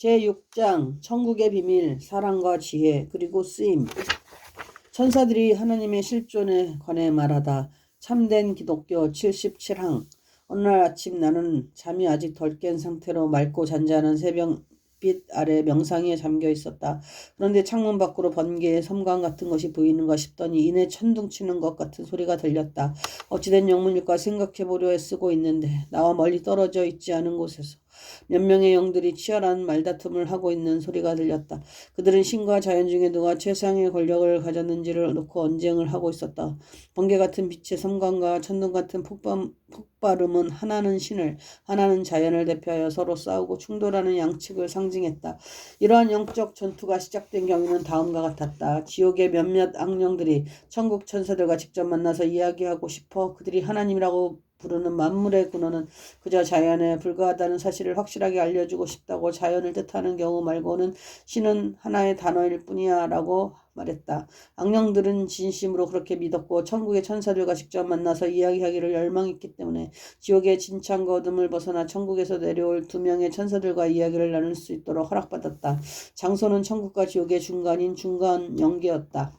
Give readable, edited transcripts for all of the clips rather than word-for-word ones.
제6장 천국의 비밀, 사랑과 지혜, 그리고 쓰임. 천사들이 하나님의 실존에 관해 말하다. 참된 기독교 77항. 어느 날 아침 나는 잠이 아직 덜 깬 상태로 맑고 잔잔한 새벽빛 아래 명상에 잠겨 있었다. 그런데 창문 밖으로 번개의 섬광 같은 것이 보이는가 싶더니 이내 천둥치는 것 같은 소리가 들렸다. 어찌된 영문일까 생각해보려 애쓰고 있는데 나와 멀리 떨어져 있지 않은 곳에서 몇 명의 영들이 치열한 말다툼을 하고 있는 소리가 들렸다. 그들은 신과 자연 중에 누가 최상의 권력을 가졌는지를 놓고 언쟁을 하고 있었다. 번개 같은 빛의 섬광과 천둥 같은 폭발음은 하나는 신을, 하나는 자연을 대표하여 서로 싸우고 충돌하는 양측을 상징했다. 이러한 영적 전투가 시작된 경위는 다음과 같았다. 지옥의 몇몇 악령들이 천국 천사들과 직접 만나서 이야기하고 싶어 그들이 하나님이라고 부르는 만물의 근원은 그저 자연에 불과하다는 사실을 확실하게 알려주고 싶다고 자연을 뜻하는 경우 말고는 신은 하나의 단어일 뿐이야 라고 말했다. 악령들은 진심으로 그렇게 믿었고 천국의 천사들과 직접 만나서 이야기하기를 열망했기 때문에 지옥의 진창과 어둠을 벗어나 천국에서 내려올 2명의 천사들과 이야기를 나눌 수 있도록 허락받았다. 장소는 천국과 지옥의 중간인 중간 영계였다.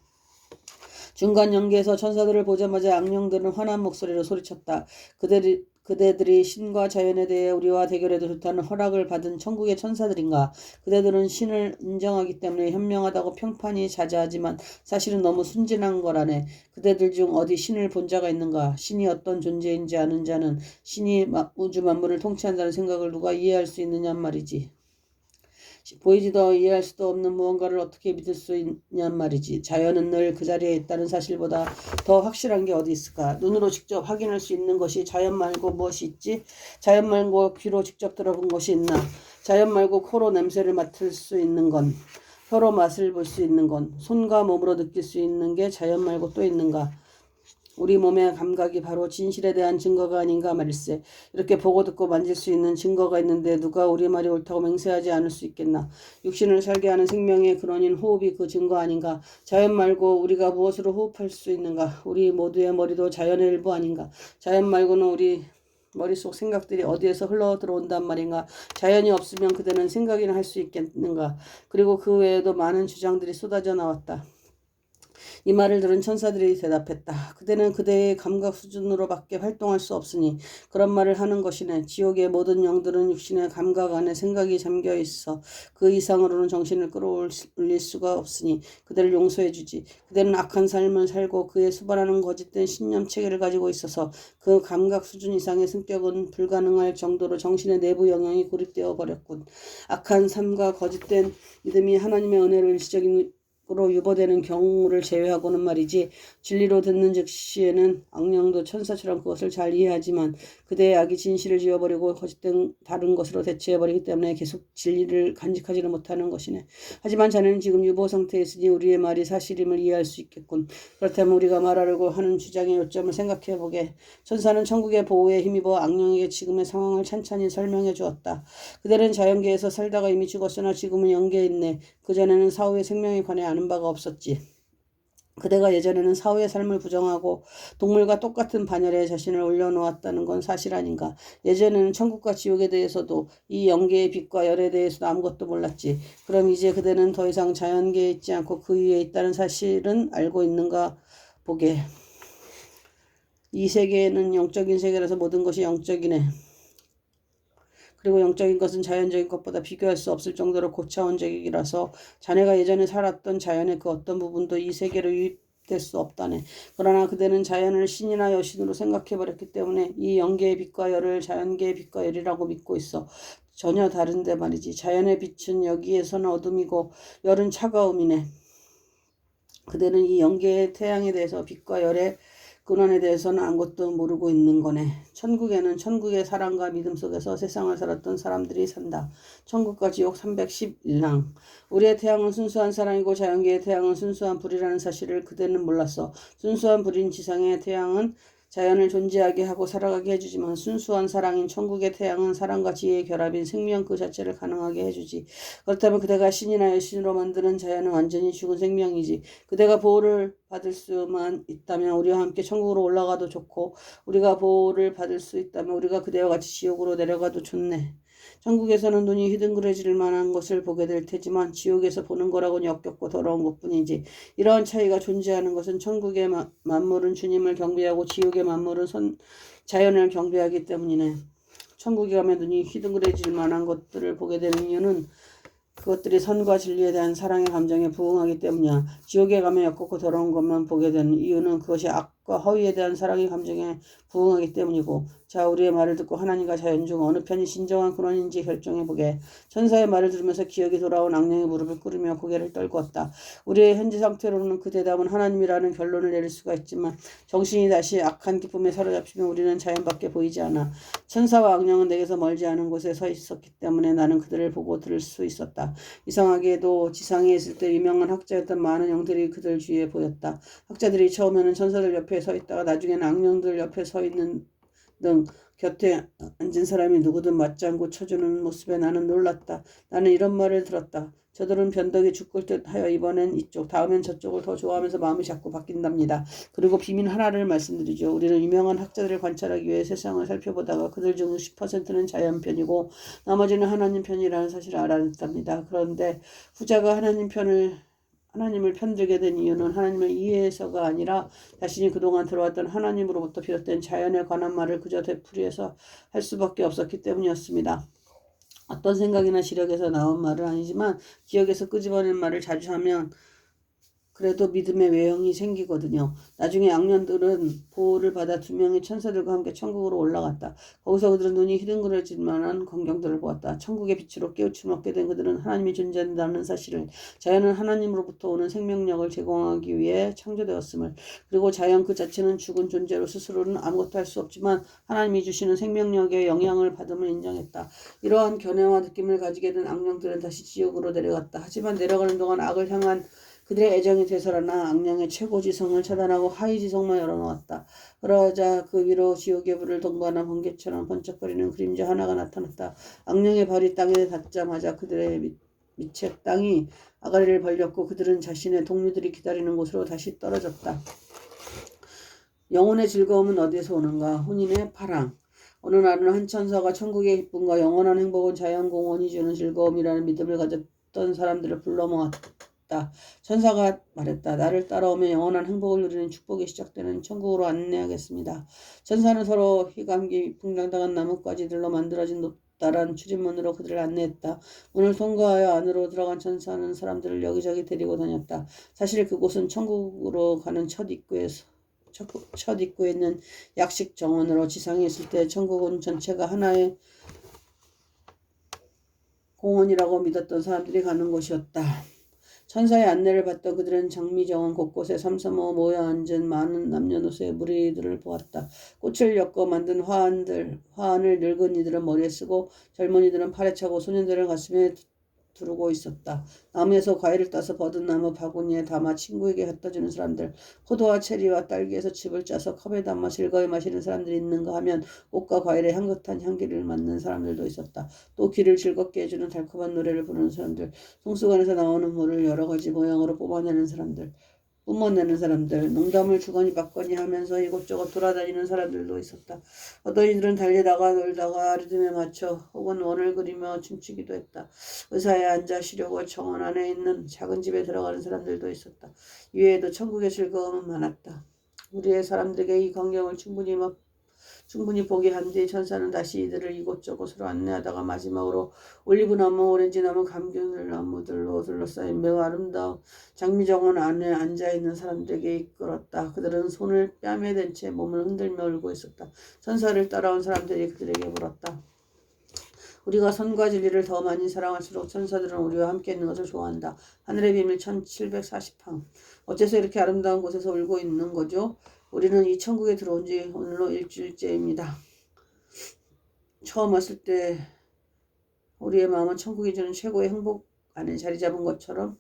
중간 영계에서 천사들을 보자마자 악령들은 환한 목소리로 소리쳤다. 그대들이 신과 자연에 대해 우리와 대결해도 좋다는 허락을 받은 천국의 천사들인가? 그대들은 신을 인정하기 때문에 현명하다고 평판이 자자하지만 사실은 너무 순진한 거라네. 그대들 중 어디 신을 본 자가 있는가? 신이 어떤 존재인지 아는 자는 신이 우주 만물을 통치한다는 생각을 누가 이해할 수 있느냐 말이지. 보이지도 이해할 수도 없는 무언가를 어떻게 믿을 수 있냔 말이지. 자연은 늘 그 자리에 있다는 사실보다 더 확실한 게 어디 있을까? 눈으로 직접 확인할 수 있는 것이 자연 말고 무엇이 있지? 자연 말고 귀로 직접 들어본 것이 있나? 자연 말고 코로 냄새를 맡을 수 있는 건, 혀로 맛을 볼 수 있는 건, 손과 몸으로 느낄 수 있는 게 자연 말고 또 있는가? 우리 몸의 감각이 바로 진실에 대한 증거가 아닌가 말일세. 이렇게 보고 듣고 만질 수 있는 증거가 있는데 누가 우리 말이 옳다고 맹세하지 않을 수 있겠나. 육신을 살게 하는 생명의 근원인 호흡이 그 증거 아닌가. 자연 말고 우리가 무엇으로 호흡할 수 있는가. 우리 모두의 머리도 자연의 일부 아닌가. 자연 말고는 우리 머릿속 생각들이 어디에서 흘러 들어온단 말인가. 자연이 없으면 그대는 생각이나 할 수 있겠는가. 그리고 그 외에도 많은 주장들이 쏟아져 나왔다. 이 말을 들은 천사들이 대답했다. 그대는 그대의 감각 수준으로밖에 활동할 수 없으니 그런 말을 하는 것이네. 지옥의 모든 영들은 육신의 감각 안에 생각이 잠겨 있어 그 이상으로는 정신을 끌어올릴 수가 없으니 그대를 용서해 주지. 그대는 악한 삶을 살고 그의 수반하는 거짓된 신념 체계를 가지고 있어서 그 감각 수준 이상의 승격은 불가능할 정도로 정신의 내부 영역이 고립되어 버렸군. 악한 삶과 거짓된 믿음이 하나님의 은혜로 일시적인 으로 유보되는 경우를 제외하고는 말이지. 진리로 듣는 즉시에는 악령도 천사처럼 그것을 잘 이해하지만 그대의 악이 진실을 지워버리고 거짓된 다른 것으로 대체해버리기 때문에 계속 진리를 간직하지를 못하는 것이네. 하지만 자네는 지금 유보 상태에 있으니 우리의 말이 사실임을 이해할 수 있겠군. 그렇다면 우리가 말하려고 하는 주장의 요점을 생각해보게. 천사는 천국의 보호에 힘입어 악령에게 지금의 상황을 찬찬히 설명해 주었다. 그대는 자연계에서 살다가 이미 죽었으나 지금은 영계에 있네. 그전에는 사후의 생명에 관해 아는 바가 없었지. 그대가 예전에는 사후의 삶을 부정하고 동물과 똑같은 반열에 자신을 올려놓았다는 건 사실 아닌가. 예전에는 천국과 지옥에 대해서도 이 영계의 빛과 열에 대해서도 아무것도 몰랐지. 그럼 이제 그대는 더 이상 자연계에 있지 않고 그 위에 있다는 사실은 알고 있는가 보게. 이 세계는 영적인 세계라서 모든 것이 영적이네. 그리고 영적인 것은 자연적인 것보다 비교할 수 없을 정도로 고차원적이라서 자네가 예전에 살았던 자연의 그 어떤 부분도 이 세계로 유입될 수 없다네. 그러나 그대는 자연을 신이나 여신으로 생각해버렸기 때문에 이 영계의 빛과 열을 자연계의 빛과 열이라고 믿고 있어. 전혀 다른데 말이지. 자연의 빛은 여기에서는 어둠이고 열은 차가움이네. 그대는 이 영계의 태양에 대해서 빛과 열의 근원에 대해서는 아무것도 모르고 있는 거네. 천국에는 천국의 사랑과 믿음 속에서 세상을 살았던 사람들이 산다. 천국과 지옥 311랑. 우리의 태양은 순수한 사랑이고 자연계의 태양은 순수한 불이라는 사실을 그대는 몰랐어. 순수한 불인 지상의 태양은 자연을 존재하게 하고 살아가게 해주지만 순수한 사랑인 천국의 태양은 사랑과 지혜의 결합인 생명 그 자체를 가능하게 해주지. 그렇다면 그대가 신이나 여신으로 만드는 자연은 완전히 죽은 생명이지. 그대가 보호를 받을 수만 있다면 우리와 함께 천국으로 올라가도 좋고 우리가 보호를 받을 수 있다면 우리가 그대와 같이 지옥으로 내려가도 좋네. 천국에서는 눈이 휘둥그레질 만한 것을 보게 될 테지만 지옥에서 보는 거라고는 역겹고 더러운 것뿐이지. 이러한 차이가 존재하는 것은 천국의 만물은 주님을 경배하고 지옥의 만물은 자연을 경배하기 때문이네. 천국에 가면 눈이 휘둥그레질 만한 것들을 보게 되는 이유는 그것들이 선과 진리에 대한 사랑의 감정에 부응하기 때문이야. 지옥에 가면 역겹고 더러운 것만 보게 되는 이유는 그것이 악과 허위에 대한 사랑의 감정에 부응하기 때문이고. 자, 우리의 말을 듣고 하나님과 자연 중 어느 편이 진정한 근원인지 결정해보게. 천사의 말을 들으면서 기억이 돌아온 악령이 무릎을 꿇으며 고개를 떨구었다. 우리의 현재 상태로는 그 대답은 하나님이라는 결론을 내릴 수가 있지만 정신이 다시 악한 기쁨에 사로잡히면 우리는 자연 밖에 보이지 않아. 천사와 악령은 내게서 멀지 않은 곳에 서 있었기 때문에 나는 그들을 보고 들을 수 있었다. 이상하게도 지상에 있을 때 유명한 학자였던 많은 영들이 그들 주위에 보였다. 학자들이 처음에는 천사들 옆에 서 있다가 나중에는 악령들 옆에 서 있는 등 곁에 앉은 사람이 누구든 맞장구 쳐주는 모습에 나는 놀랐다. 나는 이런 말을 들었다. 저들은 변덕이 죽을 듯 하여 이번엔 이쪽, 다음엔 저쪽을 더 좋아하면서 마음이 자꾸 바뀐답니다. 그리고 비밀 하나를 말씀드리죠. 우리는 유명한 학자들을 관찰하기 위해 세상을 살펴보다가 그들 중 10%는 자연 편이고 나머지는 하나님 편이라는 사실을 알아냈답니다. 그런데 후자가 하나님을 편들게 된 이유는 하나님을 이해해서가 아니라 자신이 그동안 들어왔던 하나님으로부터 비롯된 자연에 관한 말을 그저 되풀이해서 할 수밖에 없었기 때문이었습니다. 어떤 생각이나 시력에서 나온 말은 아니지만 기억에서 끄집어낸 말을 자주 하면 그래도 믿음의 외형이 생기거든요. 나중에 악령들은 보호를 받아 2명의 천사들과 함께 천국으로 올라갔다. 거기서 그들은 눈이 휘둥그레질 만한 광경들을 보았다. 천국의 빛으로 깨우침을 얻게 된 그들은 하나님이 존재한다는 사실을, 자연은 하나님으로부터 오는 생명력을 제공하기 위해 창조되었음을, 그리고 자연 그 자체는 죽은 존재로 스스로는 아무것도 할 수 없지만 하나님이 주시는 생명력의 영향을 받음을 인정했다. 이러한 견해와 느낌을 가지게 된 악령들은 다시 지옥으로 내려갔다. 하지만 내려가는 동안 악을 향한 그들의 애정이 되살아나 악령의 최고지성을 차단하고 하위지성만 열어놓았다. 그러자 그 위로 지옥의 불을 동반한 번개처럼 번쩍거리는 그림자 하나가 나타났다. 악령의 발이 땅에 닿자마자 그들의 밑에 땅이 아가리를 벌렸고 그들은 자신의 동료들이 기다리는 곳으로 다시 떨어졌다. 영혼의 즐거움은 어디에서 오는가? 혼인의 파랑. 어느 날은 한 천사가 천국의 기쁨과 영원한 행복은 자연공원이 주는 즐거움이라는 믿음을 가졌던 사람들을 불러 모았다. 천사가 말했다. 나를 따라오면 영원한 행복을 누리는 축복이 시작되는 천국으로 안내하겠습니다. 천사는 서로 희감기 풍당당한 나뭇가지들로 만들어진 높다란 출입문으로 그들을 안내했다. 문을 통과하여 안으로 들어간 천사는 사람들을 여기저기 데리고 다녔다. 사실 그곳은 천국으로 가는 첫 입구에 있는 약식 정원으로 지상에 있을 때 천국은 전체가 하나의 공원이라고 믿었던 사람들이 가는 곳이었다. 천사의 안내를 받던 그들은 장미정원 곳곳에 삼삼오오 모여 앉은 많은 남녀노소의 무리들을 보았다. 꽃을 엮어 만든 화환을 늙은 이들은 머리에 쓰고 젊은이들은 팔에 차고 소년들은 가슴에 두르고 있었다. 나무에서 과일을 따서 버든나무 바구니에 담아 친구에게 갖다 주는 사람들, 포도와 체리와 딸기에서 즙을 짜서 컵에 담아 즐거이 마시는 사람들이 있는가 하면 옷과 과일의 향긋한 향기를 맡는 사람들도 있었다. 또 귀를 즐겁게 해주는 달콤한 노래를 부르는 사람들, 송수관에서 나오는 물을 여러 가지 모양으로 뿜어내는 사람들, 농담을 주거니 받거니 하면서 이곳저곳 돌아다니는 사람들도 있었다. 어떤 이들은 달리다가 놀다가 리듬에 맞춰 혹은 원을 그리며 춤추기도 했다. 의사에 앉아 쉬려고 정원 안에 있는 작은 집에 들어가는 사람들도 있었다. 이외에도 천국의 즐거움은 많았다. 우리의 사람들에게 이 광경을 충분히 보게 한 뒤 천사는 다시 이들을 이곳저곳으로 안내하다가 마지막으로 올리브나무, 오렌지나무, 감귤나무들로 둘러싸인 매우 아름다운 장미정원 안에 앉아있는 사람들에게 이끌었다. 그들은 손을 뺨에 댄 채 몸을 흔들며 울고 있었다. 천사를 따라온 사람들이 그들에게 물었다. 우리가 선과 진리를 더 많이 사랑할수록 천사들은 우리와 함께 있는 것을 좋아한다. 하늘의 비밀 1740항. 어째서 이렇게 아름다운 곳에서 울고 있는 거죠? 우리는 이 천국에 들어온 지 오늘로 일주일째입니다. 처음 왔을 때 우리의 마음은 천국이 주는 최고의 행복 안에 자리 잡은 것처럼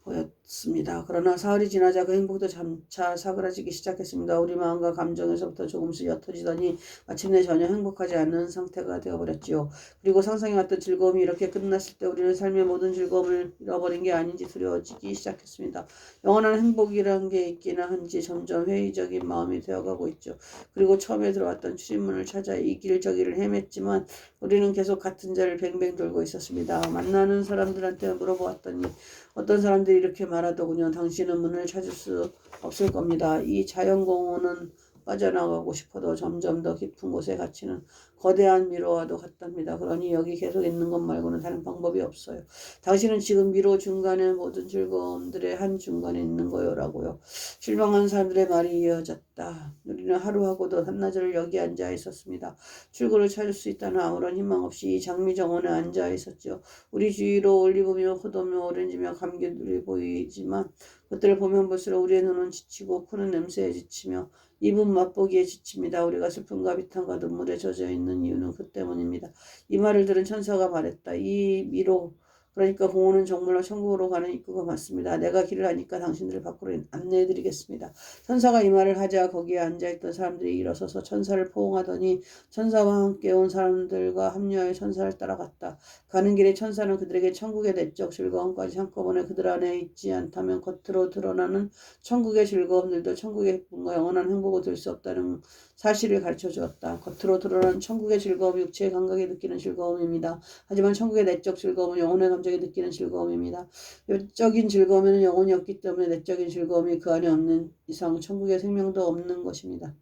보였습니다. 그러나 사흘이 지나자 그 행복도 점차 사그라지기 시작했습니다. 우리 마음과 감정에서부터 조금씩 옅어지더니 마침내 전혀 행복하지 않은 상태가 되어버렸지요. 그리고 상상해왔던 즐거움이 이렇게 끝났을 때 우리는 삶의 모든 즐거움을 잃어버린 게 아닌지 두려워지기 시작했습니다. 영원한 행복이란 게 있기는 한지 점점 회의적인 마음이 되어가고 있죠. 그리고 처음에 들어왔던 출입문을 찾아 이 길 저 길을 헤맸지만 우리는 계속 같은 자를 뱅뱅 돌고 있었습니다. 만나는 사람들한테 물어보았더니 어떤 사람들이 이렇게 말하더군요. 당신은 문을 찾을 수 없을 겁니다. 이 자연공원은 빠져나가고 싶어도 점점 더 깊은 곳에 갇히는 거대한 미로와도 같답니다. 그러니 여기 계속 있는 것 말고는 다른 방법이 없어요. 당신은 지금 미로 중간에 모든 즐거움들의 한 중간에 있는 거요라고요. 실망한 사람들의 말이 이어졌다. 우리는 하루하고도 한나절을 여기 앉아 있었습니다. 출구를 찾을 수 있다는 아무런 희망 없이 이 장미 정원에 앉아 있었죠. 우리 주위로 올리브며 포도며 오렌지며 감귤들이 보이지만 그것들을 보면 볼수록 우리의 눈은 지치고 코는 냄새에 지치며 입은 맛보기에 지칩니다. 우리가 슬픔과 비탄과 눈물에 젖어 있는 이유는 그 때문입니다. 이 말을 들은 천사가 말했다. 이 미로 그러니까 공원은 정말로 천국으로 가는 입구가 맞습니다. 내가 길을 아니까 당신들을 밖으로 안내해드리겠습니다. 천사가 이 말을 하자 거기에 앉아있던 사람들이 일어서서 천사를 포옹하더니 천사와 함께 온 사람들과 합류하여 천사를 따라갔다. 가는 길에 천사는 그들에게 천국의 내적 즐거움까지 한꺼번에 그들 안에 있지 않다면 겉으로 드러나는 천국의 즐거움들도 천국의 기쁨과 영원한 행복을 들 수 없다는 사실을 가르쳐 주었다. 겉으로 드러나는 천국의 즐거움이 육체의 감각에 느끼는 즐거움입니다. 하지만 천국의 내적 즐거움은 영혼의 감정에 느끼는 즐거움입니다. 영적인 즐거움에는 영혼이 없기 때문에 내적인 즐거움이 그 안에 없는 이상 천국의 생명도 없는 것입니다.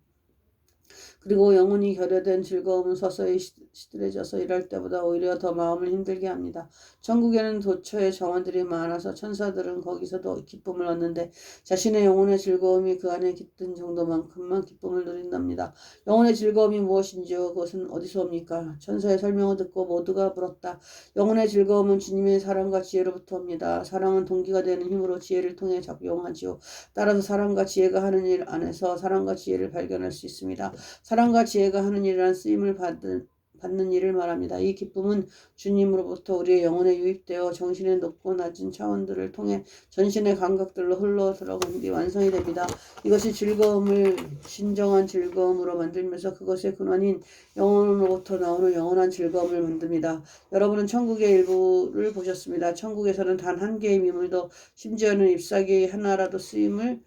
그리고 영혼이 결여된 즐거움은 서서히 시들해져서 일할 때보다 오히려 더 마음을 힘들게 합니다. 천국에는 도처에 정원들이 많아서 천사들은 거기서도 기쁨을 얻는데 자신의 영혼의 즐거움이 그 안에 깃든 정도만큼만 기쁨을 누린답니다. 영혼의 즐거움이 무엇인지요? 그것은 어디서 옵니까? 천사의 설명을 듣고 모두가 물었다. 영혼의 즐거움은 주님의 사랑과 지혜로부터 옵니다. 사랑은 동기가 되는 힘으로 지혜를 통해 작용하지요. 따라서 사랑과 지혜가 하는 일 안에서 사랑과 지혜를 발견할 수 있습니다. 사랑과 지혜가 하는 일이란 쓰임을 받는 일을 말합니다. 이 기쁨은 주님으로부터 우리의 영혼에 유입되어 정신의 높고 낮은 차원들을 통해 전신의 감각들로 흘러 들어간 뒤 완성이 됩니다. 이것이 즐거움을 진정한 즐거움으로 만들면서 그것의 근원인 영혼으로부터 나오는 영원한 즐거움을 만듭니다. 여러분은 천국의 일부를 보셨습니다. 천국에서는 단 한 개의 미물도 심지어는 잎사귀 하나라도 쓰임을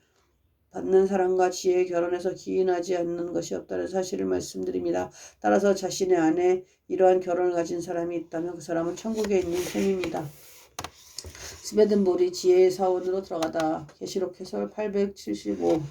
받는 사랑과 지혜의 결혼에서 기인하지 않는 것이 없다는 사실을 말씀드립니다. 따라서 자신의 안에 이러한 결혼을 가진 사람이 있다면 그 사람은 천국에 있는 셈입니다. 스베덴볼이 지혜의 사원으로 들어가다. 계시록 해설 875.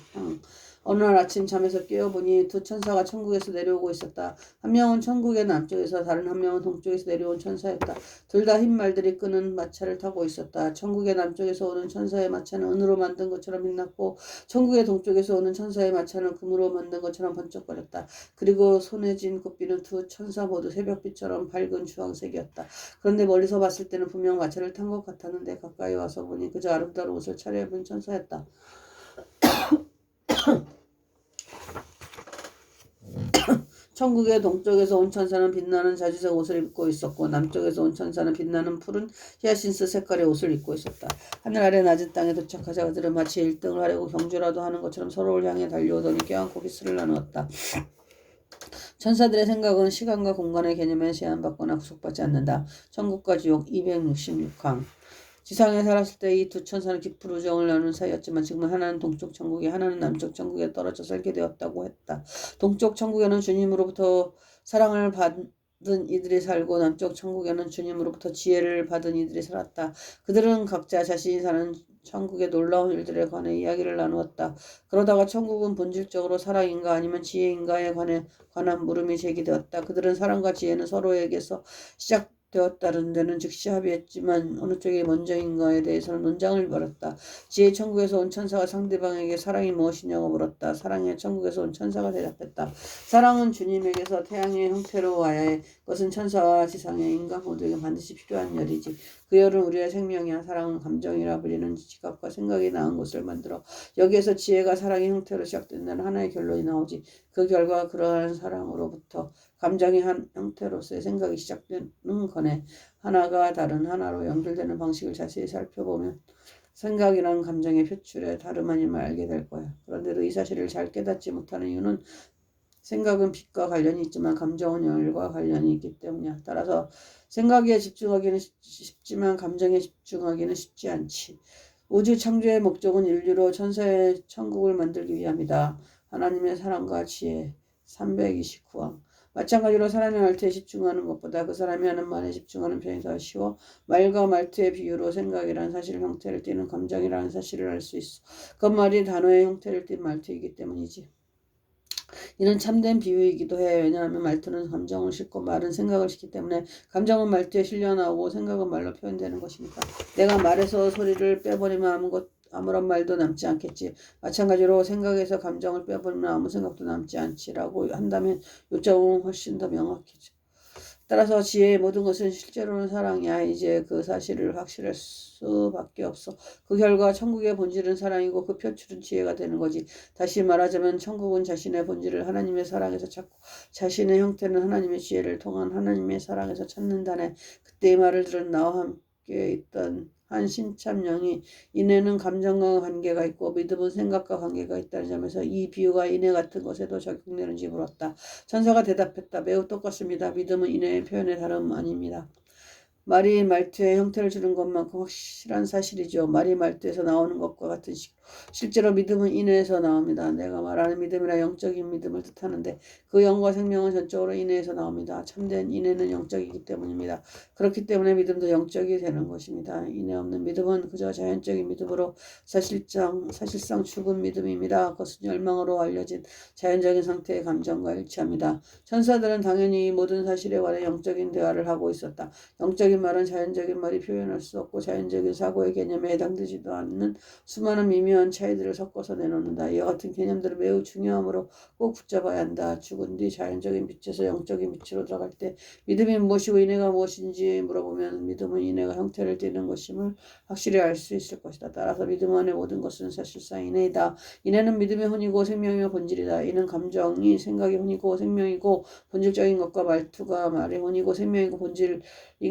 어느 날 아침 잠에서 깨어보니 두 천사가 천국에서 내려오고 있었다. 한 명은 천국의 남쪽에서 다른 한 명은 동쪽에서 내려온 천사였다. 둘 다 흰 말들이 끄는 마차를 타고 있었다. 천국의 남쪽에서 오는 천사의 마차는 은으로 만든 것처럼 빛났고 천국의 동쪽에서 오는 천사의 마차는 금으로 만든 것처럼 번쩍거렸다. 그리고 손에 쥔 꽃비는 두 천사 모두 새벽빛처럼 밝은 주황색이었다. 그런데 멀리서 봤을 때는 분명 마차를 탄 것 같았는데 가까이 와서 보니 그저 아름다운 옷을 차려입은 천사였다. 천국의 동쪽에서 온 천사는 빛나는 자주색 옷을 입고 있었고 남쪽에서 온 천사는 빛나는 푸른 히아신스 색깔의 옷을 입고 있었다. 하늘 아래 낮은 땅에 도착하자 그들은 마치 1등을 하려고 경주라도 하는 것처럼 서로를 향해 달려오더니 껴안고 키스를 나누었다. 천사들의 생각은 시간과 공간의 개념에 제한받거나 구속받지 않는다. 천국과 지옥 266항. 지상에 살았을 때 이 두 천사는 깊은 우정을 나누는 사이였지만 지금은 하나는 동쪽 천국에 하나는 남쪽 천국에 떨어져 살게 되었다고 했다. 동쪽 천국에는 주님으로부터 사랑을 받은 이들이 살고 남쪽 천국에는 주님으로부터 지혜를 받은 이들이 살았다. 그들은 각자 자신이 사는 천국의 놀라운 일들에 관해 이야기를 나누었다. 그러다가 천국은 본질적으로 사랑인가 아니면 지혜인가에 관한 물음이 제기되었다. 그들은 사랑과 지혜는 서로에게서 시작되었다는 데는 즉시 합의했지만 어느 쪽이 먼저인가에 대해서는 논쟁을 벌였다. 지혜 천국에서 온 천사가 상대방에게 사랑이 무엇이냐고 물었다. 사랑의 천국에서 온 천사가 대답했다. 사랑은 주님에게서 태양의 형태로 와야 해. 그것은 천사와 지상의 인간 모두에게 반드시 필요한 열이지. 그 열은 우리의 생명이야. 사랑은 감정이라 불리는 지각과 생각이 나은 것을 만들어 여기에서 지혜가 사랑의 형태로 시작된다는 하나의 결론이 나오지. 그 결과 그러한 사랑으로부터 감정의 한 형태로서의 생각이 시작되는 거네. 하나가 다른 하나로 연결되는 방식을 자세히 살펴보면 생각이란 감정의 표출에 다름 아님을 알게 될 거야. 그런데도 이 사실을 잘 깨닫지 못하는 이유는 생각은 빛과 관련이 있지만 감정은 열과 관련이 있기 때문이야. 따라서 생각에 집중하기는 쉽지만 감정에 집중하기는 쉽지 않지. 우주 창조의 목적은 인류로 천사의 천국을 만들기 위함이다. 하나님의 사랑과 지혜 329항. 마찬가지로 사람의 말투에 집중하는 것보다 그 사람이 하는 말에 집중하는 편이 더 쉬워. 말과 말투의 비유로 생각이라는 사실 형태를 띠는 감정이라는 사실을 알 수 있어. 그 말이 단어의 형태를 띈 말투이기 때문이지. 이는 참된 비유이기도 해. 왜냐하면 말투는 감정을 싣고 말은 생각을 싣기 때문에 감정은 말투에 실려 나오고 생각은 말로 표현되는 것이니까. 내가 말에서 소리를 빼버리면 아무런 말도 남지 않겠지. 마찬가지로 생각에서 감정을 빼버리면 아무 생각도 남지 않지라고 한다면 요점은 훨씬 더 명확해져. 따라서 지혜의 모든 것은 실제로는 사랑이야. 이제 그 사실을 확실할 수밖에 없어. 그 결과 천국의 본질은 사랑이고 그 표출은 지혜가 되는 거지. 다시 말하자면 천국은 자신의 본질을 하나님의 사랑에서 찾고 자신의 형태는 하나님의 지혜를 통한 하나님의 사랑에서 찾는다네. 그때 이 말을 들은 나와 함께 있던 한 신참령이 인애는 감정과 관계가 있고 믿음은 생각과 관계가 있다는 점에서 이 비유가 인애 같은 것에도 적용되는지 물었다. 천사가 대답했다. 매우 똑같습니다. 믿음은 인애의 표현의 다름 아닙니다. 말이 말투에 형태를 주는 것만큼 확실한 사실이죠. 말이 말투에서 나오는 것과 같은 식으로 실제로 믿음은 인내에서 나옵니다. 내가 말하는 믿음이라 영적인 믿음을 뜻하는데 그 영과 생명은 전적으로 인내에서 나옵니다. 참된 인내는 영적이기 때문입니다. 그렇기 때문에 믿음도 영적이 되는 것입니다. 인내 없는 믿음은 그저 자연적인 믿음으로 사실상 죽은 믿음입니다. 그것은 열망으로 알려진 자연적인 상태의 감정과 일치합니다. 천사들은 당연히 이 모든 사실에 관해 영적인 대화를 하고 있었다. 영적인 말은 자연적인 말이 표현할 수 없고 자연적인 사고의 개념에 해당되지도 않는 수많은 미묘한 차이들을 섞어서 내놓는다. 이와 같은 개념들은 매우 중요하므로 꼭 붙잡아야 한다. 죽은 뒤 자연적인 빛에서 영적인 빛으로 들어갈 때 믿음이 무엇이고 인애가 무엇인지 물어보면 믿음은 인애가 형태를 띠는 것임을 확실히 알 수 있을 것이다. 따라서 믿음 안의 모든 것은 사실상 인애이다. 인애는 믿음의 혼이고 생명이며 본질이다. 이는 감정이 생각의 혼이고 생명이고 본질적인 것과 말투가 말의 혼이고 생명이고 본질인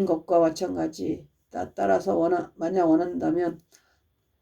것과 마찬가지다. 따라서 만약 원한다면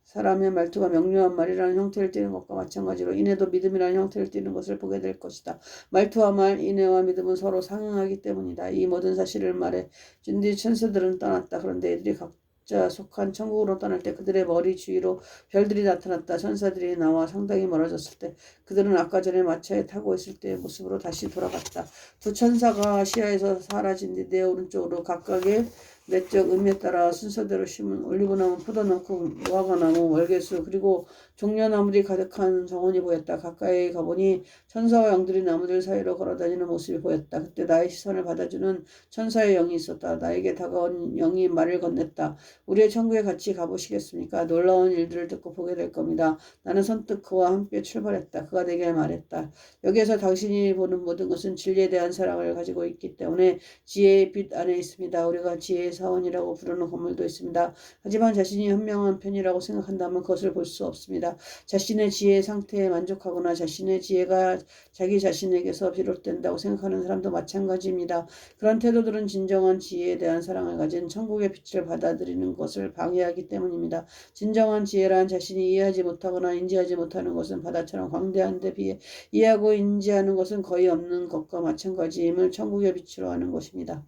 사람의 말투가 명료한 말이라는 형태를 띠는 것과 마찬가지로 인애도 믿음이라는 형태를 띠는 것을 보게 될 것이다. 말투와 말, 인애와 믿음은 서로 상응하기 때문이다. 이 모든 사실을 말해준 뒤 천사들은 떠났다. 그런데 이들이 각자 속한 천국으로 떠날 때 그들의 머리 주위로 별들이 나타났다. 천사들이 나와 상당히 멀어졌을 때 그들은 아까 전에 마차에 타고 있을 때의 모습으로 다시 돌아갔다. 두 천사가 시야에서 사라진 뒤 내 오른쪽으로 각각의 내적 의미에 따라 순서대로 심은 올리브나무, 포도나무, 무화과나무, 월계수 그리고 종려나무들이 가득한 정원이 보였다. 가까이 가보니 천사와 영들이 나무들 사이로 걸어다니는 모습이 보였다. 그때 나의 시선을 받아주는 천사의 영이 있었다. 나에게 다가온 영이 말을 건넸다. 우리의 천국에 같이 가보시겠습니까? 놀라운 일들을 듣고 보게 될 겁니다. 나는 선뜻 그와 함께 출발했다. 그가 내게 말했다. 여기에서 당신이 보는 모든 것은 진리에 대한 사랑을 가지고 있기 때문에 지혜의 빛 안에 있습니다. 우리가 지혜의 사원이라고 부르는 건물도 있습니다. 하지만 자신이 현명한 편이라고 생각한다면 그것을 볼 수 없습니다. 자신의 지혜의 상태에 만족하거나 자신의 지혜가 자기 자신에게서 비롯된다고 생각하는 사람도 마찬가지입니다. 그런 태도들은 진정한 지혜에 대한 사랑을 가진 천국의 빛을 받아들이는 것을 방해하기 때문입니다. 진정한 지혜란 자신이 이해하지 못하거나 인지하지 못하는 것은 바다처럼 광대한 데 비해 이해하고 인지하는 것은 거의 없는 것과 마찬가지임을 천국의 빛으로 하는 것입니다.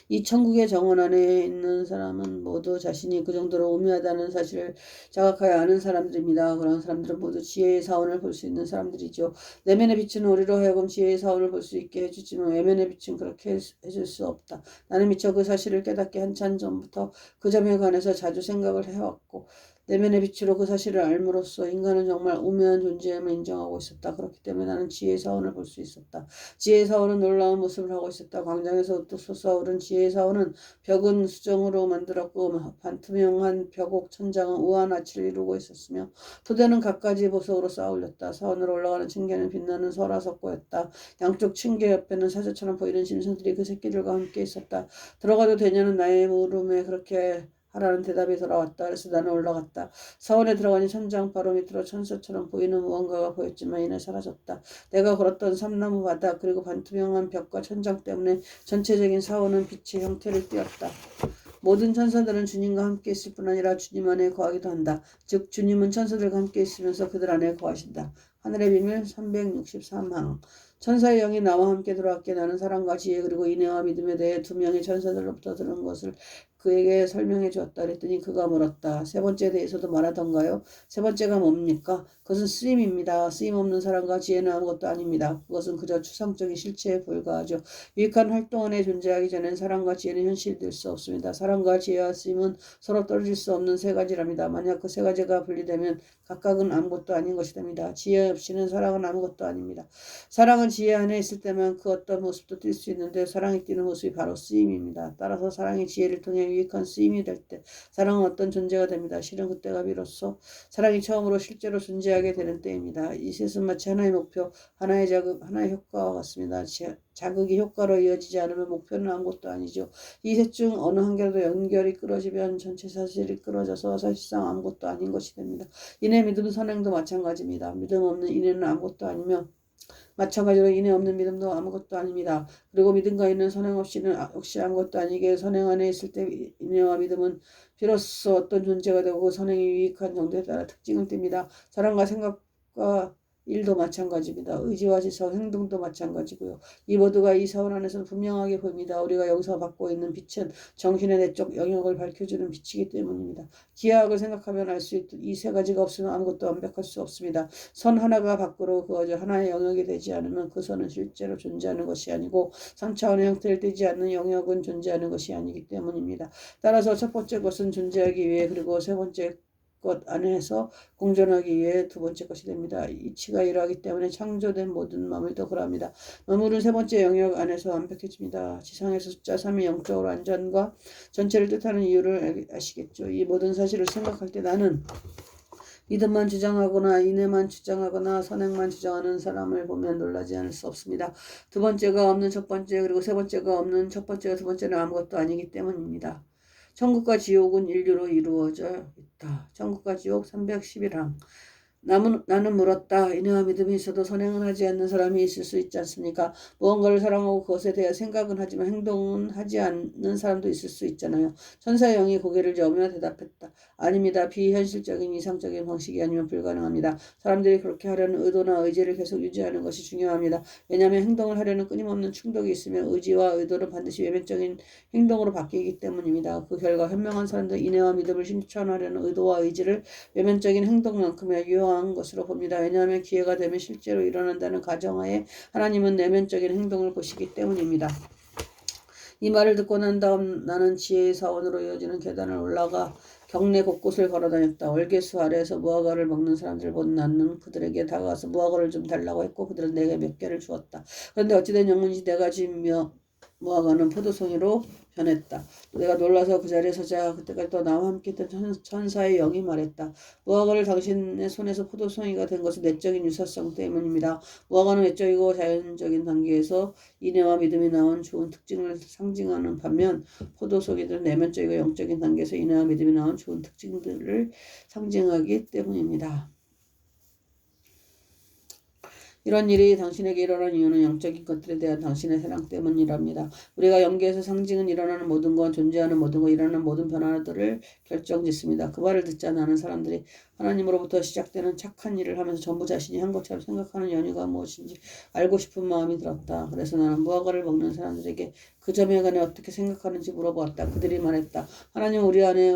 이 천국의 정원 안에 있는 사람은 모두 자신이 그 정도로 오묘하다는 사실을 자각하여 아는 사람들입니다. 그런 사람들은 모두 지혜의 사원을 볼 수 있는 사람들이죠. 내면의 빛은 우리로 하여금 지혜의 사원을 볼 수 있게 해주지만 외면의 빛은 그렇게 해줄 수 없다. 나는 미처 그 사실을 깨닫기 한참 전부터 그 점에 관해서 자주 생각을 해왔고 내면의 빛으로 그 사실을 알므로써 인간은 정말 오묘한 존재임을 인정하고 있었다. 그렇기 때문에 나는 지혜의 사원을 볼 수 있었다. 지혜의 사원은 놀라운 모습을 하고 있었다. 광장에서 우뚝 솟아오른 지혜의 사원은 벽은 수정으로 만들었고 반투명한 벽옥 천장은 우아한 아치를 이루고 있었으며 토대는 갖가지 보석으로 쌓아올렸다. 사원으로 올라가는 층계는 빛나는 설화석고였다. 양쪽 층계 옆에는 사자처럼 보이는 짐승들이 그 새끼들과 함께 있었다. 들어가도 되냐는 나의 물음에 그렇게 하라는 대답이 돌아왔다. 그래서 나는 올라갔다. 사원에 들어가니 천장 바로 밑으로 천사처럼 보이는 무언가가 보였지만 이내 사라졌다. 내가 걸었던 삼나무 바닥 그리고 반투명한 벽과 천장 때문에 전체적인 사원은 빛의 형태를 띠었다. 모든 천사들은 주님과 함께 있을 뿐 아니라 주님 안에 거하기도 한다. 즉 주님은 천사들과 함께 있으면서 그들 안에 거하신다. 하늘의 비밀 363항 천사의 영이 나와 함께 들어왔기에 나는 사랑과 지혜 그리고 인애와 믿음에 대해 두 명의 천사들로부터 들은 것을 그에게 설명해 주었다 그랬더니 그가 물었다. 세 번째에 대해서도 말하던가요? 세 번째가 뭡니까? 그것은 쓰임입니다. 쓰임 없는 사랑과 지혜는 아무것도 아닙니다. 그것은 그저 추상적인 실체에 불과하죠. 유익한 활동 안에 존재하기 전엔 사랑과 지혜는 현실될 수 없습니다. 사랑과 지혜와 쓰임은 서로 떨어질 수 없는 세 가지랍니다. 만약 그 세 가지가 분리되면 각각은 아무것도 아닌 것이 됩니다. 지혜 없이는 사랑은 아무것도 아닙니다. 사랑은 지혜 안에 있을 때만 그 어떤 모습도 뛸 수 있는데 사랑이 뛰는 모습이 바로 쓰임입니다. 따라서 사랑이 지혜를 통해 유익한 쓰임이 될 때 사랑은 어떤 존재가 됩니다. 실은 그때가 비로소 사랑이 처음으로 실제로 존재하게 되는 때입니다. 이 셋은 마치 하나의 목표, 하나의 자극, 하나의 효과와 같습니다. 자극이 효과로 이어지지 않으면 목표는 아무것도 아니죠. 이 셋 중 어느 한 개라도 연결이 끊어지면 전체 사실이 끊어져서 사실상 아무것도 아닌 것이 됩니다. 인해 믿음 선행도 마찬가지입니다. 믿음 없는 인해는 아무것도 아니며 마찬가지로 인해 없는 믿음도 아무것도 아닙니다. 그리고 믿음과 인해 선행 없이는 역시 아무것도 아니게 선행 안에 있을 때 인해와 믿음은 비로소 어떤 존재가 되고 선행이 유익한 정도에 따라 특징을 띱니다. 사랑과 생각과 일도 마찬가지입니다. 의지와 지성, 행동도 마찬가지고요. 이 모두가 이 사원 안에서는 분명하게 보입니다. 우리가 여기서 받고 있는 빛은 정신의 내적 영역을 밝혀주는 빛이기 때문입니다. 기하학을 생각하면 알 수 있듯 이 세 가지가 없으면 아무것도 완벽할 수 없습니다. 선 하나가 밖으로 그어져 하나의 영역이 되지 않으면 그 선은 실제로 존재하는 것이 아니고 3차원의 형태를 띠지 않는 영역은 존재하는 것이 아니기 때문입니다. 따라서 첫 번째 것은 존재하기 위해 그리고 세 번째 것 안에서 공존하기 위해 두 번째 것이 됩니다. 이치가 이러하기 때문에 창조된 모든 만물도 그러합니다. 만물은 세 번째 영역 안에서 완벽해집니다. 지상에서 숫자 3이 영적으로 안전과 전체를 뜻하는 이유를 아시겠죠. 이 모든 사실을 생각할 때 나는 믿음만 주장하거나 인해만 주장하거나 선행만 주장하는 사람을 보면 놀라지 않을 수 없습니다. 두 번째가 없는 첫 번째 그리고 세 번째가 없는 첫 번째와 두 번째는 아무것도 아니기 때문입니다. 천국과 지옥은 인류로 이루어져 있다. 천국과 지옥 311항. 나는 물었다. 인내와 믿음이 있어도 선행은 하지 않는 사람이 있을 수 있지 않습니까? 무언가를 사랑하고 그것에 대해 생각은 하지만 행동은 하지 않는 사람도 있을 수 있잖아요. 천사의 영이 고개를 저으며 대답했다. 아닙니다. 비현실적인 이상적인 방식이 아니면 불가능합니다. 사람들이 그렇게 하려는 의도나 의지를 계속 유지하는 것이 중요합니다. 왜냐하면 행동을 하려는 끊임없는 충동이 있으면 의지와 의도는 반드시 외면적인 행동으로 바뀌기 때문입니다. 그 결과 현명한 사람들은 인내와 믿음을 실천하려는 의도와 의지를 외면적인 행동만큼이나 유효한 것으로 봅니다. 왜냐하면 기회가 되면 실제로 일어난다는 가정하에 하나님은 내면적인 행동을 보시기 때문입니다. 이 말을 듣고 난 다음 나는 지혜의 사원으로 이어지는 계단을 올라가 경내 곳곳을 걸어다녔다. 월계수 아래에서 무화과를 먹는 사람들을 본 나는 그들에게 다가가서 무화과를 좀 달라고 했고 그들은 내게 몇 개를 주었다. 그런데 어찌된 영문인지 내가 준 무화과는 포도송이로 변했다. 내가 놀라서 그 자리에 서자 그때까지 또 나와 함께 있던 천사의 영이 말했다. 무화과를 당신의 손에서 포도송이가 된 것은 내적인 유사성 때문입니다. 무화과는 외적이고 자연적인 단계에서 인내와 믿음이 나온 좋은 특징을 상징하는 반면 포도송이들은 내면적이고 영적인 단계에서 인내와 믿음이 나온 좋은 특징들을 상징하기 때문입니다. 이런 일이 당신에게 일어난 이유는 영적인 것들에 대한 당신의 사랑 때문이랍니다. 우리가 영계에서 상징은 일어나는 모든 것, 존재하는 모든 것, 일어나는 모든 변화들을 결정짓습니다. 그 말을 듣자 나는 사람들이 하나님으로부터 시작되는 착한 일을 하면서 전부 자신이 한 것처럼 생각하는 연유가 무엇인지 알고 싶은 마음이 들었다. 그래서 나는 무화과를 먹는 사람들에게 그 점에 관해 어떻게 생각하는지 물어보았다. 그들이 말했다. 하나님 우리 안에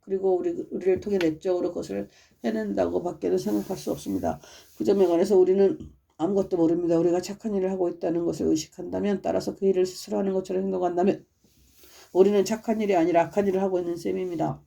그리고 우리를 통해 내적으로 그것을 해낸다고 밖에는 생각할 수 없습니다. 그 점에 관해서 우리는 아무것도 모릅니다. 우리가 착한 일을 하고 있다는 것을 의식한다면 따라서 그 일을 스스로 하는 것처럼 행동한다면 우리는 착한 일이 아니라 악한 일을 하고 있는 셈입니다.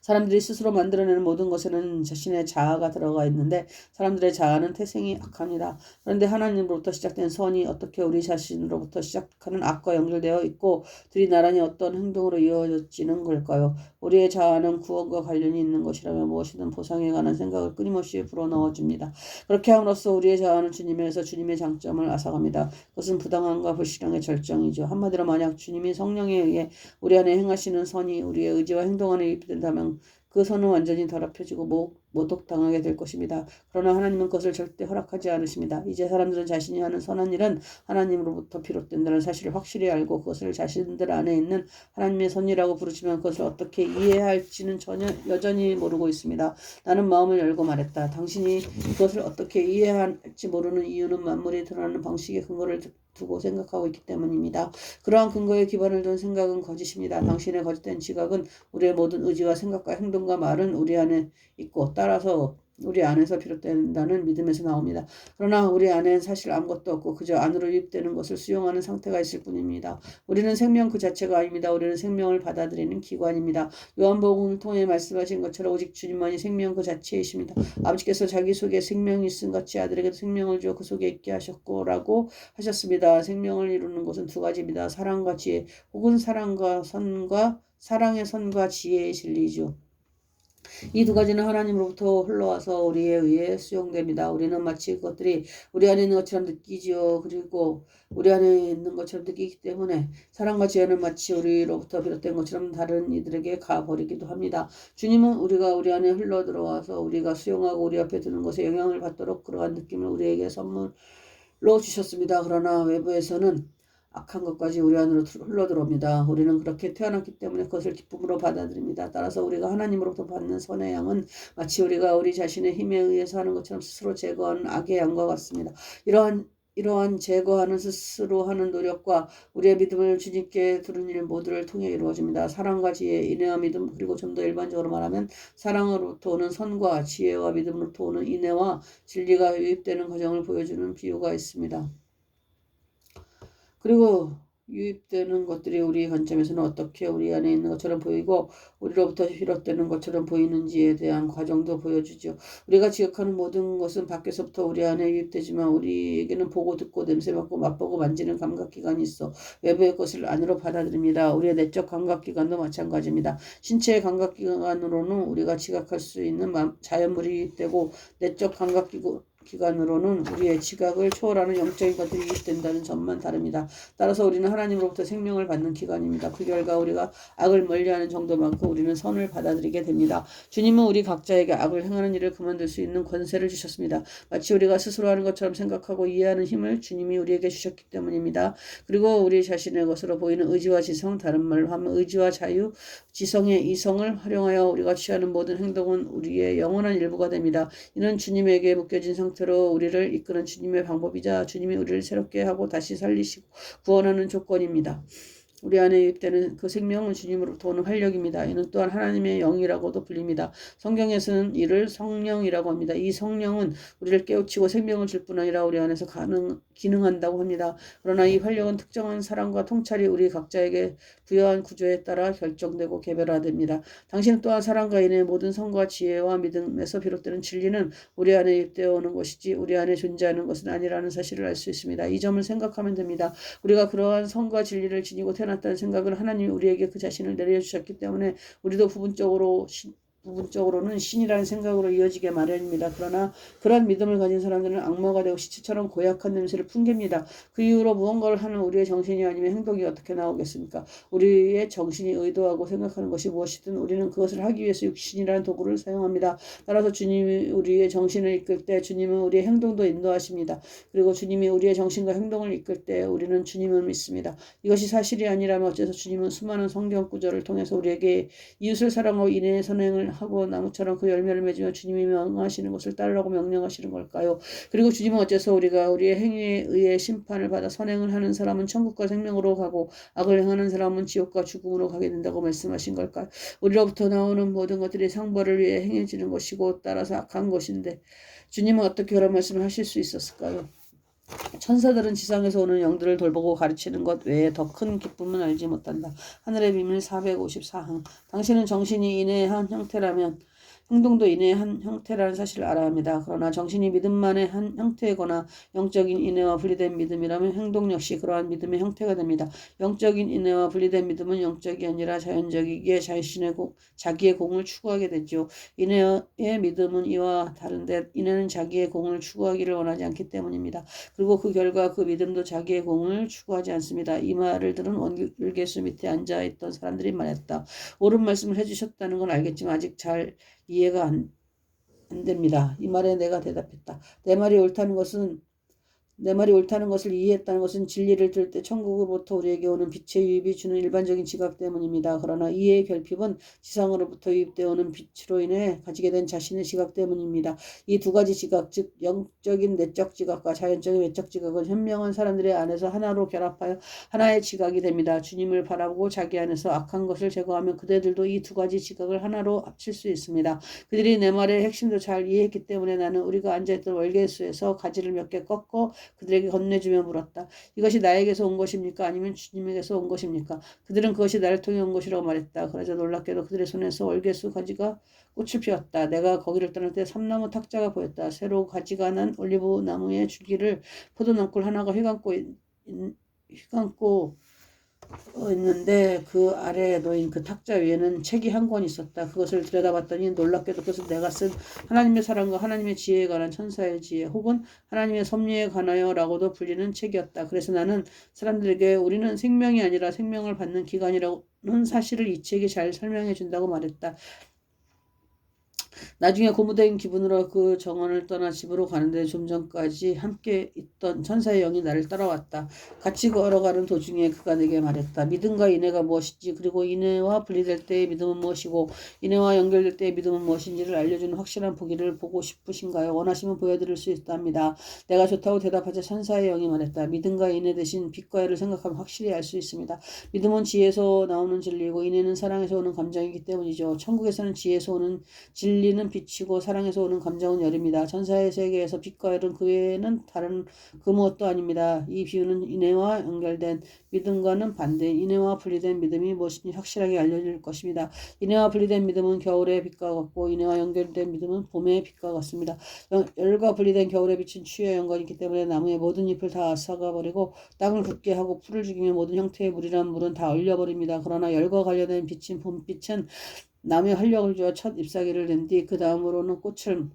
사람들이 스스로 만들어내는 모든 것에는 자신의 자아가 들어가 있는데 사람들의 자아는 태생이 악합니다. 그런데 하나님으로부터 시작된 선이 어떻게 우리 자신으로부터 시작하는 악과 연결되어 있고 둘이 나란히 어떤 행동으로 이어지는 걸까요? 우리의 자아는 구원과 관련이 있는 것이라면 무엇이든 보상에 관한 생각을 끊임없이 불어넣어줍니다. 그렇게 함으로써 우리의 자아는 주님에서 주님의 장점을 앗아갑니다. 그것은 부당함과 불신앙의 절정이죠. 한마디로 만약 주님이 성령에 의해 우리 안에 행하시는 선이 우리의 의지와 행동 안에 입된다면 그 선은 완전히 더럽혀지고 모독당하게 될 것입니다. 그러나 하나님은 그것을 절대 허락하지 않으십니다. 이제 사람들은 자신이 하는 선한 일은 하나님으로부터 비롯된다는 사실을 확실히 알고 그것을 자신들 안에 있는 하나님의 선이라고 부르지만 그것을 어떻게 이해해야 할지는 여전히 모르고 있습니다. 나는 마음을 열고 말했다. 당신이 그것을 어떻게 이해해야 할지 모르는 이유는 만물이 드러나는 방식의 근거를 두고 생각하고 있기 때문입니다. 그러한 근거에 기반을 둔 생각은 거짓입니다. 당신의 거짓된 지각은 우리의 모든 의지와 생각과 행동과 말은 우리 안에 있고 따라서 우리 안에서 비롯된다는 믿음에서 나옵니다. 그러나 우리 안엔 사실 아무것도 없고 그저 안으로 유입되는 것을 수용하는 상태가 있을 뿐입니다. 우리는 생명 그 자체가 아닙니다. 우리는 생명을 받아들이는 기관입니다. 요한복음을 통해 말씀하신 것처럼 오직 주님만이 생명 그 자체이십니다. 아버지께서 자기 속에 생명이 있은 같이 아들에게도 생명을 주어 그 속에 있게 하셨고 라고 하셨습니다. 생명을 이루는 것은 두 가지입니다. 사랑과 지혜 혹은 사랑의 선과 지혜의 진리죠. 이 두 가지는 하나님으로부터 흘러와서 우리에 의해 수용됩니다. 우리는 마치 그것들이 우리 안에 있는 것처럼 느끼지요. 그리고 우리 안에 있는 것처럼 느끼기 때문에 사랑과 지혜는 마치 우리로부터 비롯된 것처럼 다른 이들에게 가버리기도 합니다. 주님은 우리가 우리 안에 흘러들어와서 우리가 수용하고 우리 옆에 드는 것에 영향을 받도록 그러한 느낌을 우리에게 선물로 주셨습니다. 그러나 외부에서는 악한 것까지 우리 안으로 흘러들어옵니다. 우리는 그렇게 태어났기 때문에 그것을 기쁨으로 받아들입니다. 따라서 우리가 하나님으로부터 받는 선의 양은 마치 우리가 우리 자신의 힘에 의해서 하는 것처럼 스스로 제거하는 악의 양과 같습니다. 이러한 제거하는 스스로 하는 노력과 우리의 믿음을 주님께 두는 일 모두를 통해 이루어집니다. 사랑과 지혜, 인애와 믿음, 그리고 좀 더 일반적으로 말하면 사랑으로부터 오는 선과 지혜와 믿음으로부터 오는 인애와 진리가 유입되는 과정을 보여주는 비유가 있습니다. 그리고 유입되는 것들이 우리 관점에서는 어떻게 우리 안에 있는 것처럼 보이고 우리로부터 비롯되는 것처럼 보이는지에 대한 과정도 보여주죠. 우리가 지역하는 모든 것은 밖에서부터 우리 안에 유입되지만 우리에게는 보고 듣고 냄새맡고 맛보고 만지는 감각기관이 있어 외부의 것을 안으로 받아들입니다. 우리의 내적 감각기관도 마찬가지입니다. 신체의 감각기관으로는 우리가 지각할 수 있는 자연물이 유입되고 내적 감각기관으로는 우리의 지각을 초월하는 영적인 것들이 유입된다는 점만 다릅니다. 따라서 우리는 하나님으로부터 생명을 받는 기관입니다. 그 결과 우리가 악을 멀리하는 정도만큼 우리는 선을 받아들이게 됩니다. 주님은 우리 각자에게 악을 행하는 일을 그만둘 수 있는 권세를 주셨습니다. 마치 우리가 스스로 하는 것처럼 생각하고 이해하는 힘을 주님이 우리에게 주셨기 때문입니다. 그리고 우리 자신의 것으로 보이는 의지와 지성, 다른 말로 하면 의지와 자유, 지성의 이성을 활용하여 우리가 취하는 모든 행동은 우리의 영원한 일부가 됩니다. 이는 주님에게 묶여진 상태로 우리를 이끄는 주님의 방법이자 주님이 우리를 새롭게 하고 다시 살리시고 구원하는 조건입니다. 우리 안에 유입되는 그 생명은 주님으로부터 오는 활력입니다. 이는 또한 하나님의 영이라고도 불립니다. 성경에서는 이를 성령이라고 합니다. 이 성령은 우리를 깨우치고 생명을 줄 뿐 아니라 우리 안에서 기능한다고 합니다. 그러나 이 활력은 특정한 사랑과 통찰이 우리 각자에게 부여한 구조에 따라 결정되고 개별화됩니다. 당신 또한 사랑과 인의 모든 성과 지혜와 믿음에서 비롯되는 진리는 우리 안에 유입되어 오는 것이지 우리 안에 존재하는 것은 아니라는 사실을 알 수 있습니다. 이 점을 생각하면 됩니다. 우리가 그러한 성과 진리를 지니고 태어났다는 생각은 하나님이 우리에게 그 자신을 내려주셨기 때문에 우리도 부분적으로는 신이라는 생각으로 이어지게 마련입니다. 그러나 그런 믿음을 가진 사람들은 악마가 되고 시체처럼 고약한 냄새를 풍깁니다. 그 이후로 무언가를 하는 우리의 정신이 아니면 행동이 어떻게 나오겠습니까? 우리의 정신이 의도하고 생각하는 것이 무엇이든 우리는 그것을 하기 위해서 육신이라는 도구를 사용합니다. 따라서 주님이 우리의 정신을 이끌 때 주님은 우리의 행동도 인도하십니다. 그리고 주님이 우리의 정신과 행동을 이끌 때 우리는 주님을 믿습니다. 이것이 사실이 아니라면 어째서 주님은 수많은 성경 구절을 통해서 우리에게 이웃을 사랑하고 인애의 선행을 하고 나무처럼 그 열매를 맺으며 주님이 명하시는 것을 따르라고 명령하시는 걸까요? 그리고 주님은 어째서 우리가 우리의 행위에 의해 심판을 받아 선행을 하는 사람은 천국과 생명으로 가고 악을 행하는 사람은 지옥과 죽음으로 가게 된다고 말씀하신 걸까요? 우리로부터 나오는 모든 것들이 상벌을 위해 행해지는 것이고 따라서 악한 것인데 주님은 어떻게 그런 말씀을 하실 수 있었을까요? 천사들은 지상에서 오는 영들을 돌보고 가르치는 것 외에 더 큰 기쁨은 알지 못한다. 하늘의 비밀 454항. 당신은 정신이 인의 한 형태라면 행동도 인의 한 형태라는 사실을 알아야 합니다. 그러나 정신이 믿음만의 한 형태이거나 영적인 인애와 분리된 믿음이라면 행동 역시 그러한 믿음의 형태가 됩니다. 영적인 인애와 분리된 믿음은 영적이 아니라 자연적이기에 자기의 공을 추구하게 되죠. 인애의 믿음은 이와 다른데 인애는 자기의 공을 추구하기를 원하지 않기 때문입니다. 그리고 그 결과 그 믿음도 자기의 공을 추구하지 않습니다. 이 말을 들은 원gel수 밑에 앉아있던 사람들이 말했다. 옳은 말씀을 해주셨다는 건 알겠지만 아직 잘 이해가 안 됩니다. 이 말에 내가 대답했다. 내 말이 옳다는 것은 내 말이 옳다는 것을 이해했다는 것은 진리를 들을 때 천국으로부터 우리에게 오는 빛의 유입이 주는 일반적인 지각 때문입니다. 그러나 이해의 결핍은 지상으로부터 유입되어 오는 빛으로 인해 가지게 된 자신의 지각 때문입니다. 이 두 가지 지각, 즉 영적인 내적 지각과 자연적인 외적 지각은 현명한 사람들의 안에서 하나로 결합하여 하나의 지각이 됩니다. 주님을 바라보고 자기 안에서 악한 것을 제거하면 그대들도 이 두 가지 지각을 하나로 합칠 수 있습니다. 그들이 내 말의 핵심도 잘 이해했기 때문에 나는 우리가 앉아있던 월계수에서 가지를 몇 개 꺾어 그들에게 건네주며 물었다. 이것이 나에게서 온 것입니까? 아니면 주님에게서 온 것입니까? 그들은 그것이 나를 통해 온 것이라고 말했다. 그러자 놀랍게도 그들의 손에서 월계수 가지가 꽃을 피웠다. 내가 거기를 떠날 때 삼나무 탁자가 보였다. 새로 가지가 난 올리브 나무의 줄기를 포도낭굴 하나가 휘감고 있는데 그 아래에 놓인 그 탁자 위에는 책이 한 권 있었다. 그것을 들여다봤더니 놀랍게도 그것은 내가 쓴 하나님의 사랑과 하나님의 지혜에 관한 천사의 지혜 혹은 하나님의 섭리에 관하여 라고도 불리는 책이었다. 그래서 나는 사람들에게 우리는 생명이 아니라 생명을 받는 기관이라는 사실을 이 책이 잘 설명해 준다고 말했다. 나중에 고무된 기분으로 그 정원을 떠나 집으로 가는데 좀 전까지 함께 있던 천사의 영이 나를 따라왔다. 같이 걸어가는 도중에 그가 내게 말했다. 믿음과 인애가 무엇인지 그리고 인애와 분리될 때의 믿음은 무엇이고 인애와 연결될 때의 믿음은 무엇인지를 알려주는 확실한 보기를 보고 싶으신가요? 원하시면 보여드릴 수 있답니다. 내가 좋다고 대답하자 천사의 영이 말했다. 믿음과 인애 대신 빛과 해를 생각하면 확실히 알 수 있습니다. 믿음은 지혜에서 나오는 진리이고 인애는 사랑에서 오는 감정이기 때문이죠. 천국에서는 지혜에서 오는 진리는 빛이고 사랑에서 오는 감정은 열입니다. 천사의 세계에서 빛과 열은 그 외에는 다른 그 무엇도 아닙니다. 이 비유는 인애와 연결된 믿음과는 반대인 인애와 분리된 믿음이 무엇인지 확실하게 알려줄 것입니다. 인애와 분리된 믿음은 겨울의 빛과 같고 인애와 연결된 믿음은 봄의 빛과 같습니다. 열과 분리된 겨울의 빛은 추위와 연관이 있기 때문에 나무의 모든 잎을 다 썩어버리고 땅을 굳게 하고 풀을 죽이며 모든 형태의 물이란 물은 다 얼려버립니다. 그러나 열과 관련된 빛인 봄빛은 나무에 활력을 주어 첫 잎사귀를 낸 뒤 그 다음으로는 꽃을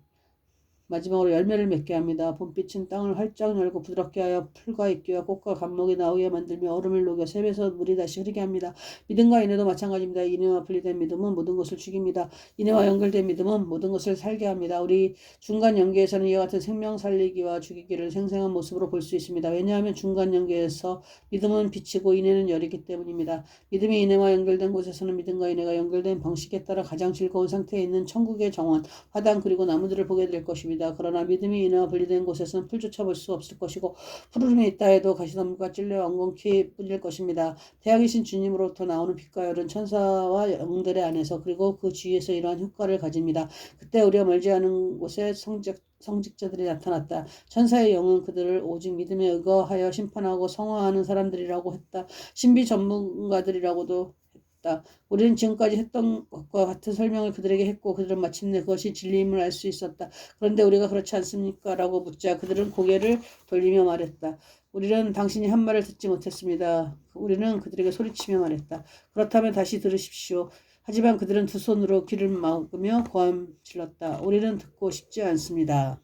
마지막으로 열매를 맺게 합니다. 봄빛은 땅을 활짝 열고 부드럽게 하여 풀과 잎과 꽃과 감목이 나오게 만들며 얼음을 녹여 샘에서 물이 다시 흐르게 합니다. 믿음과 인애도 마찬가지입니다. 인애와 분리된 믿음은 모든 것을 죽입니다. 인애와 연결된 믿음은 모든 것을 살게 합니다. 우리 중간 연계에서는 이와 같은 생명 살리기와 죽이기를 생생한 모습으로 볼 수 있습니다. 왜냐하면 중간 연계에서 믿음은 빛이고 인애는 열이기 때문입니다. 믿음이 인애와 연결된 곳에서는 믿음과 인애가 연결된 방식에 따라 가장 즐거운 상태에 있는 천국의 정원, 화단 그리고 나무들을 보게 될 것입니다. 그러나 믿음이 인애와 분리된 곳에서는 풀조차 볼 수 없을 것이고 푸르름이 있다 해도 가시나무가 찔려 엉겅퀴 뿌릴 것입니다. 태양이신 주님으로부터 나오는 빛과 열은 천사와 영들의 안에서 그리고 그 주위에서 이러한 효과를 가집니다. 그때 우리가 멀지 않은 곳에 성직자들이 나타났다. 천사의 영은 그들을 오직 믿음에 의거하여 심판하고 성화하는 사람들이라고 했다. 신비 전문가들이라고도 우리는 지금까지 했던 것과 같은 설명을 그들에게 했고 그들은 마침내 그것이 진리임을 알 수 있었다. 그런데 우리가 그렇지 않습니까? 라고 묻자 그들은 고개를 돌리며 말했다. 우리는 당신이 한 말을 듣지 못했습니다. 우리는 그들에게 소리치며 말했다. 그렇다면 다시 들으십시오. 하지만 그들은 두 손으로 귀를 막으며 고함 질렀다. 우리는 듣고 싶지 않습니다.